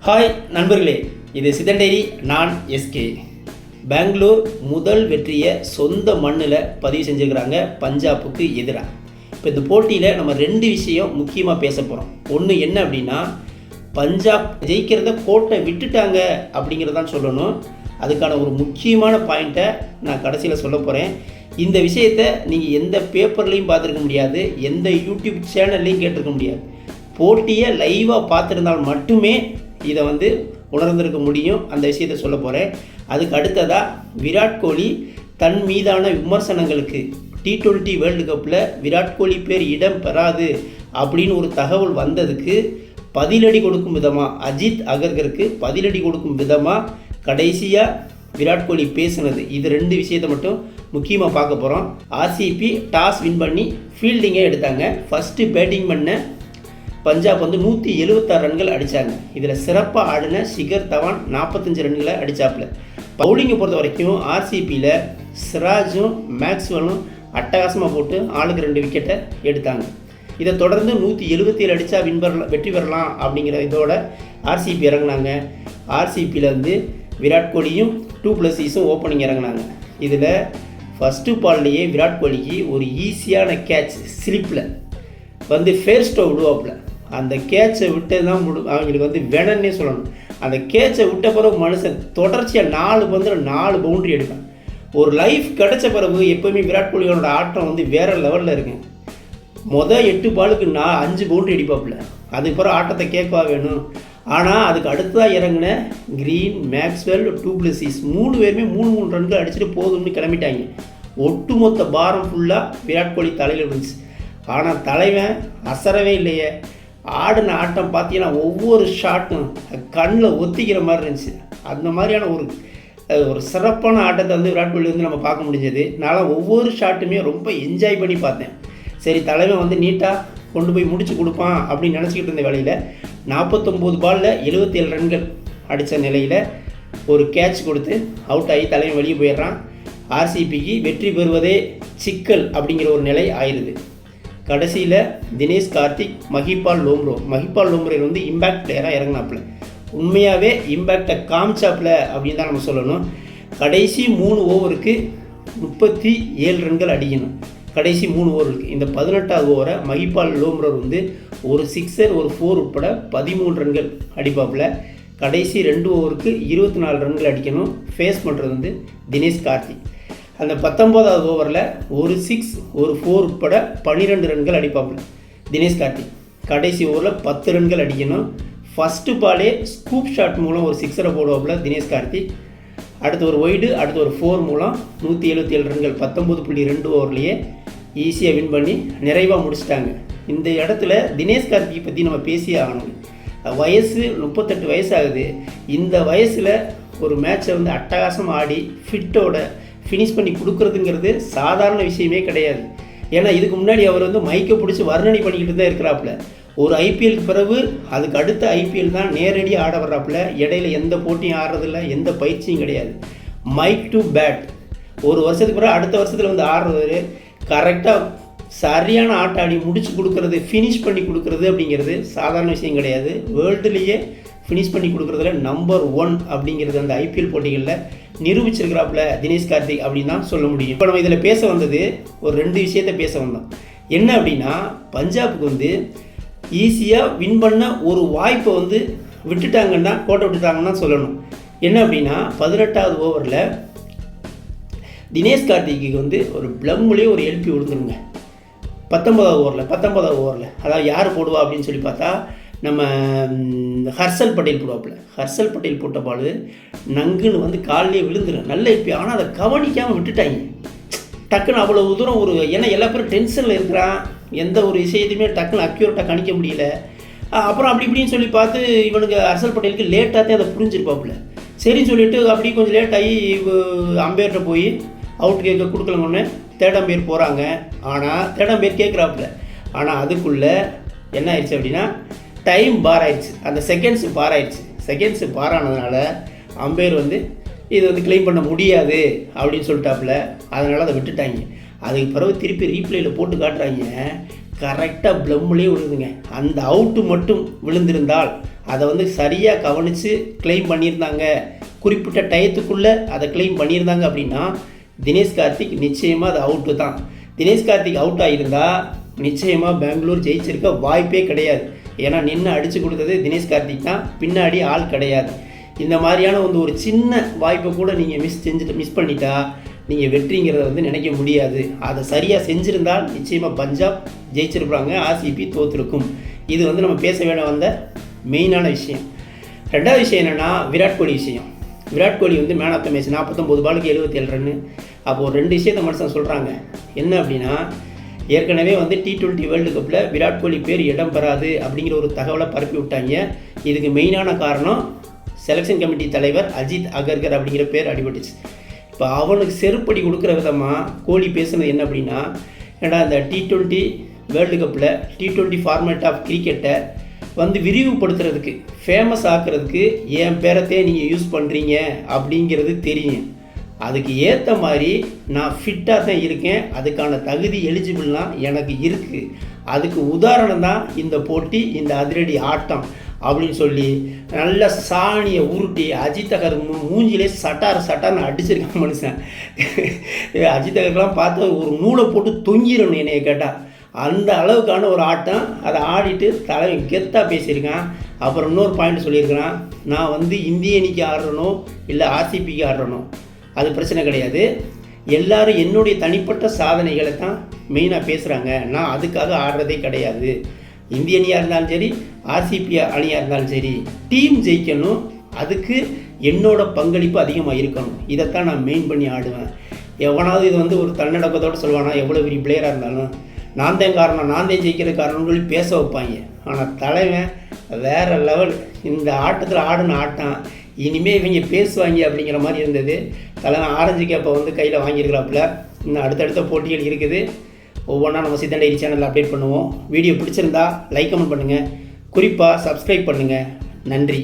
Hi நண்பர்களே, இது சிதன் diary. நான் எஸ்கே. பெங்களூர் முதல் வெற்றியை சொந்த மண்ணில் பதிவு செஞ்சுருக்கிறாங்க பஞ்சாபுக்கு எதிராக. இப்போ இந்த போட்டியில் நம்ம ரெண்டு விஷயம் முக்கியமாக பேச போகிறோம். ஒன்று என்ன அப்படின்னா, பஞ்சாப் ஜெயிக்கிறத கோட்டை விட்டுட்டாங்க அப்படிங்கிறதான் சொல்லணும். அதுக்கான ஒரு முக்கியமான பாயிண்ட்டை நான் கடைசியில் சொல்ல போகிறேன். இந்த விஷயத்தை நீங்கள் எந்த பேப்பர்லேயும் பார்த்துருக்க முடியாது, எந்த யூடியூப் சேனல்லையும் கேட்டிருக்க முடியாது. போட்டியை லைவாக பார்த்துருந்தால் மட்டுமே இதை உணர்ந்திருக்க முடியும். அந்த விஷயத்தை சொல்ல போகிறேன். அதுக்கு அடுத்ததாக விராட் கோலி தன் மீதான விமர்சனங்களுக்கு T20 வேர்ல்டு கப்பில் விராட் கோலி பேர் இடம் பெறாது அப்படின்னு ஒரு தகவல் வந்ததுக்கு பதிலடி கொடுக்கும் விதமாக, அஜித் அகர்கருக்கு பதிலடி கொடுக்கும் விதமாக கடைசியாக விராட் கோலி பேசுனது. இது ரெண்டு விஷயத்தை மட்டும் முக்கியமாக பார்க்க போகிறோம். RCB டாஸ் வின் பண்ணி ஃபீல்டிங்கே எடுத்தாங்க. ஃபஸ்ட்டு பேட்டிங் பண்ண பஞ்சாப் 176 ரன்கள் அடித்தாங்க. இதில் சிறப்பாக ஆடின ஷிகர் தவான் 45 ரன்களை அடித்தாப்புல. பவுலிங்கை பொறுத்த வரைக்கும் RCBயில் சிராஜும் மேக்ஸ்வெல்லும் அட்டகாசமாக போட்டு ஆளுக்கு 2 விக்கெட்டை எடுத்தாங்க. இதை தொடர்ந்து 177 அடித்தா வெற்றி பெறலாம் அப்படிங்கிற இதோட RCB இறங்கினாங்க. RCBயில் விராட் கோலியும் 2+6 ஓப்பனிங் இறங்கினாங்க. இதில் ஃபஸ்ட்டு பால்லையே விராட் கோலிக்கு ஒரு ஈஸியான கேட்ச் ஸ்லிப்பில் ஃபேர் ஸ்டோ விடுவாப்பில். அந்த கேட்சை விட்டு தான் அவங்களுக்கு வேணும்னே சொல்லணும். அந்த கேட்சை விட்ட பிறகு மனுஷன் தொடர்ச்சியாக 4 பந்தில் 4 பவுண்ட்ரி எடுப்பான். ஒரு லைஃப் கிடைச்ச பிறகு எப்போயுமே விராட் கோலியோட ஆட்டம் வேறு லெவலில் இருக்குங்க. மொதல் 8 பாலுக்கு 5 பவுண்ட்ரி அடிப்பாப்புல. அதுக்கு பிறகு ஆட்டத்தை கேட்கவா வேணும். ஆனால் அதுக்கு அடுத்ததாக இறங்கின கிரீன், மேக்ஸ்வெல், 2+6 3 பேருமே 3 ரன்கள் அடிச்சுட்டு போதும்னு கிளம்பிட்டாங்க. ஒட்டுமொத்த பாரம் ஃபுல்லாக விராட் கோலி தலையில் இருந்துச்சு. ஆனால் தலைவன் அசரவே இல்லையே. ஆடின ஆட்டம் பார்த்தீங்கன்னா ஒவ்வொரு ஷாட்டும் கண்ணில் ஒத்திக்கிற மாதிரி இருந்துச்சு. அந்த மாதிரியான ஒரு சிறப்பான ஆட்டத்தை விராட் கோலி நம்ம பார்க்க முடிஞ்சது. நான் ஒவ்வொரு ஷாட்டுமே ரொம்ப என்ஜாய் பண்ணி பார்த்தேன். சரி, தலைவன் நீட்டாக கொண்டு போய் முடிச்சு கொடுப்பான் அப்படின்னு நினச்சிக்கிட்டு இருந்த வேலையில் 49 பாலில் 77 ரன்கள் அடித்த நிலையில் ஒரு கேட்ச் கொடுத்து அவுட் ஆகி தலைவன் வெளியே போயிடுறான். RCBக்கு வெற்றி பெறுவதே சிக்கல் அப்படிங்கிற ஒரு நிலை ஆயிடுது. கடைசியில் தினேஷ் கார்த்திக், மஹிபால் லோம்ரே இம்பேக்ட் பிளேயராக இறங்கினாப்புல. உண்மையாகவே இம்பேக்டை காமிச்சாப்புல அப்படின்னு தான் நம்ம சொல்லணும். கடைசி 3 ஓவருக்கு 37 ரன்கள் அடிக்கணும். கடைசி 3 ஓவருக்கு இந்த 18வது ஓவரை மஹிபால் லோம்ரே ஒரு 6, ஒரு 4 உட்பட 13 ரன்கள் அடிப்பாப்புல. கடைசி 2 ஓவருக்கு 24 ரன்கள் அடிக்கணும். ஃபேஸ் பண்ணுறது தினேஷ் கார்த்திக். அந்த 19வது ஓவரில் ஒரு 6, ஒரு 4 உட்பட 12 ரன்கள் அடிப்பாப்புல தினேஷ் கார்த்திக். கடைசி ஓவரில் 10 ரன்கள் அடிக்கணும். ஃபஸ்ட்டு பாலே ஸ்கூப் ஷாட் மூலம் ஒரு 6 போடுவாப்புல தினேஷ் கார்த்திக். அடுத்து ஒரு ஒய்டு, அடுத்து ஒரு 4 மூலம் 177 ரன்கள் 19.2 ஓவர்லேயே ஈஸியாக வின் பண்ணி நிறைவாக முடிச்சிட்டாங்க. இந்த இடத்துல தினேஷ் கார்த்திகை பற்றி நம்ம பேசியே ஆகணும். வயசு 38 வயசு ஆகுது. இந்த வயசில் ஒரு மேட்சை அட்டகாசமாக ஆடி ஃபிட்டோட ஃபினிஷ் பண்ணி கொடுக்குறதுங்கிறது சாதாரண விஷயமே கிடையாது. ஏன்னா இதுக்கு முன்னாடி அவர் மைக்கை பிடிச்சி வர்ணனை பண்ணிக்கிட்டு தான் இருக்கிறாப்புல. ஒரு IPLக்கு பிறகு அதுக்கு அடுத்த IPL தான் நேரடியாக ஆட வர்றாப்புல. இடையில எந்த போட்டியும் ஆடுறதில்ல, எந்த பயிற்சியும் கிடையாது. மைக் டு பேட். ஒரு வருஷத்துக்கு பிறகு அடுத்த வருஷத்தில் ஆடுறவர் கரெக்டாக சரியான ஆட்டாடி முடிச்சு கொடுக்குறது, ஃபினிஷ் பண்ணி கொடுக்குறது அப்படிங்கிறது சாதாரண விஷயம் கிடையாது. வேர்ல்டுலேயே ஃபினிஷ் பண்ணி கொடுக்குறதுல நம்பர் 1 அப்படிங்கிறது அந்த IPL போட்டிகளில் நிரூபிச்சிருக்கிறாப்புல தினேஷ் கார்த்திக் அப்படின்னு தான் சொல்ல முடியும். இப்போ நம்ம இதில் பேச வந்தது ஒரு 2 விஷயத்தை பேச வந்தோம். என்ன அப்படின்னா, பஞ்சாபுக்கு ஈஸியாக வின் பண்ண ஒரு வாய்ப்பை விட்டுட்டாங்கன்னா, கோட்டை விட்டுட்டாங்கன்னா சொல்லணும். என்ன அப்படின்னா, 18வது ஓவரில் தினேஷ் கார்த்திக்கு ஒரு ப்ளம்லேயே ஒரு எழுப்பி விழுந்துருங்க. 19வது ஓவரில் அதாவது யார் போடுவா அப்படின்னு சொல்லி பார்த்தா நம்ம ஹர்ஷல் பட்டேல் போடுவாப்புல. ஹர்ஷல் பட்டேல் போட்ட பால் நங்குன்னு காலிலே விழுந்துடும். நல்ல எழுப்பி. ஆனால் அதை கவனிக்காமல் விட்டுட்டாங்க. டக்குன்னு அவ்வளோ தூரம் ஏன்னா எல்லா பேரும் டென்ஷனில் இருக்கிறான். எந்த ஒரு விஷயத்தையுமே டக்குன்னு அக்யூரேட்டாக கணிக்க முடியல. அப்புறம் அப்படி இப்படின்னு சொல்லி பார்த்து இவனுக்கு ஹர்ஷல் பட்டேலுக்கு லேட்டாகத்தே அதை புரிஞ்சிருப்பாப்புல. சரின்னு சொல்லிட்டு அப்படி கொஞ்சம் லேட் ஆகி அம்பேர்கிட்ட போய் அவுட் கேட்க கொடுக்கலங்கன்னு 3rd அம்பேர் போகிறாங்க. ஆனால் 3rd அம்பேர் கேட்குறாப்புல. ஆனால் அதுக்குள்ளே என்ன ஆயிடுச்சு அப்படின்னா, டைம் பார் ஆயிடுச்சு. அந்த செகண்ட்ஸு பார் ஆனதுனால அம்பேர் இது கிளைம் பண்ண முடியாது அப்படின்னு சொல்லிட்டாப்புல. அதனால் அதை விட்டுட்டாங்க. அதுக்கு பிறகு திருப்பி ரீப்ளேயில் போட்டு காட்டுறாங்க. கரெக்டாக ப்ளம்லேயே விழுதுங்க. அந்த அவுட்டு மட்டும் விழுந்திருந்தால் அதை வந்து சரியாக கவனித்து கிளைம் பண்ணியிருந்தாங்க, குறிப்பிட்ட டயத்துக்குள்ளே அதை கிளைம் பண்ணியிருந்தாங்க அப்படின்னா தினேஷ் கார்த்திக் நிச்சயமாக அது அவுட்டு தான். தினேஷ் கார்த்திக் அவுட் ஆகியிருந்தால் நிச்சயமாக பெங்களூர் ஜெயிச்சிருக்க வாய்ப்பே கிடையாது. ஏன்னா நின்று அடித்து கொடுத்தது தினேஷ் கார்த்திக் தான், பின்னாடி ஆள் கிடையாது. இந்த மாதிரியான ஒரு சின்ன வாய்ப்பை கூட நீங்கள் மிஸ் பண்ணிட்டா நீங்கள் வெற்றிங்கிறத வந்து நினைக்க முடியாது. அதை சரியாக செஞ்சுருந்தால் நிச்சயமாக பஞ்சாப் ஜெயிச்சிருப்பாங்க, ஆர்சிபி தோற்றுருக்கும். இது வந்து நம்ம பேச வேண்ட வந்த மெயினான விஷயம். ரெண்டாவது விஷயம் என்னென்னா விராட் கோலி விஷயம். விராட் கோலி வந்து மேன் ஆஃப் த மேட்ச், 49 பாலுக்கு 77 ரன்னு. அப்போது 2 விஷயத்தை மனுஷன் சொல்கிறாங்க. என்ன அப்படின்னா, ஏற்கனவே வந்து T20 வேர்ல்டு கப்பில் விராட் கோலி பேர் இடம் பெறாது அப்படிங்கிற ஒரு தகவலை பரப்பி விட்டாங்க. இதுக்கு மெயினான காரணம் செலெக்ஷன் கமிட்டி தலைவர் அஜித் அகர்கர் அப்படிங்கிற பேர் அடிபட்டுச்சு. இப்போ அவனுக்கு செருப்படி கொடுக்குற விதமாக கோலி பேசுனது என்ன அப்படின்னா, ஏன்னா இந்த T20 வேர்ல்டு கப்பில் T20 ஃபார்மேட் ஆஃப் கிரிக்கெட்டை வந்து விரிவுபடுத்துறதுக்கு, ஃபேமஸ் ஆக்குறதுக்கு என் பேரத்தையே நீங்கள் யூஸ் பண்ணுறீங்க அப்படிங்கிறது தெரியும். அதுக்கு ஏற்ற மாதிரி நான் ஃபிட்டாக தான் இருக்கேன், அதுக்கான தகுதி எலிஜிபிள்லாம் எனக்கு இருக்குது. அதுக்கு உதாரணம் தான் இந்த போட்டி, இந்த அதிரடி ஆட்டம் அப்படின்னு சொல்லி நல்ல சாணியை உருட்டி அஜித் அகர் மூஞ்சிலே சட்டார்னு அடிச்சிருக்கான் மனுஷன். அஜித் அகர்லாம் பார்த்து ஒரு நூலை போட்டு தொங்கிடணும் என்னைய கேட்டால். அந்த அளவுக்கான ஒரு ஆட்டம், அதை ஆடிட்டு தலைவன் கெத்தாக பேசியிருக்கான். அப்புறம் இன்னொரு பாயிண்ட் சொல்லியிருக்கிறான், நான் வந்து இந்திய அணிக்கு ஆடுறனோ இல்லை ஆர்சிபிக்கு ஆடுறனோ அது பிரச்சனை கிடையாது, எல்லோரும் என்னுடைய தனிப்பட்ட சாதனைகளை தான் மெயினாக பேசுகிறாங்க, நான் அதுக்காக ஆடுறதே கிடையாது. இந்திய அணியாக இருந்தாலும் சரி, ஆர்சிபி அணியாக இருந்தாலும் சரி, டீம் ஜெயிக்கணும், அதுக்கு என்னோட பங்களிப்பு அதிகமாக இருக்கணும், இதைத்தான் நான் மெயின் பண்ணி ஆடுவேன். எவனாவது இது வந்து ஒரு தன்னடக்கத்தோடு சொல்லுவானா, எவ்வளோ பெரிய பிளேயராக இருந்தாலும் நான் தான் காரணம், நான் தான் ஜெயிக்கிற காரணம்னு சொல்லி பேச வைப்பாங்க. ஆனால் தலைவன் வேறு லெவல். இந்த ஆட்டத்தில் ஆடின ஆட்டம் இனிமேல் இவங்க பேசுவாங்க அப்படிங்கிற மாதிரி இருந்தது. தலைவன் ஆரஞ்சு கேப்பை வந்து கையில் வாங்கியிருக்கிறாப்புல. இன்னும் அடுத்தடுத்த போட்டிகள் இருக்குது, ஒவ்வொன்றா நம்ம சித்தன் டைரி சேனலில் அப்டேட் பண்ணுவோம். வீடியோ பிடிச்சிருந்தா லைக் கமெண்ட் பண்ணுங்கள், குறிப்பாக சப்ஸ்கிரைப் பண்ணுங்கள். நன்றி.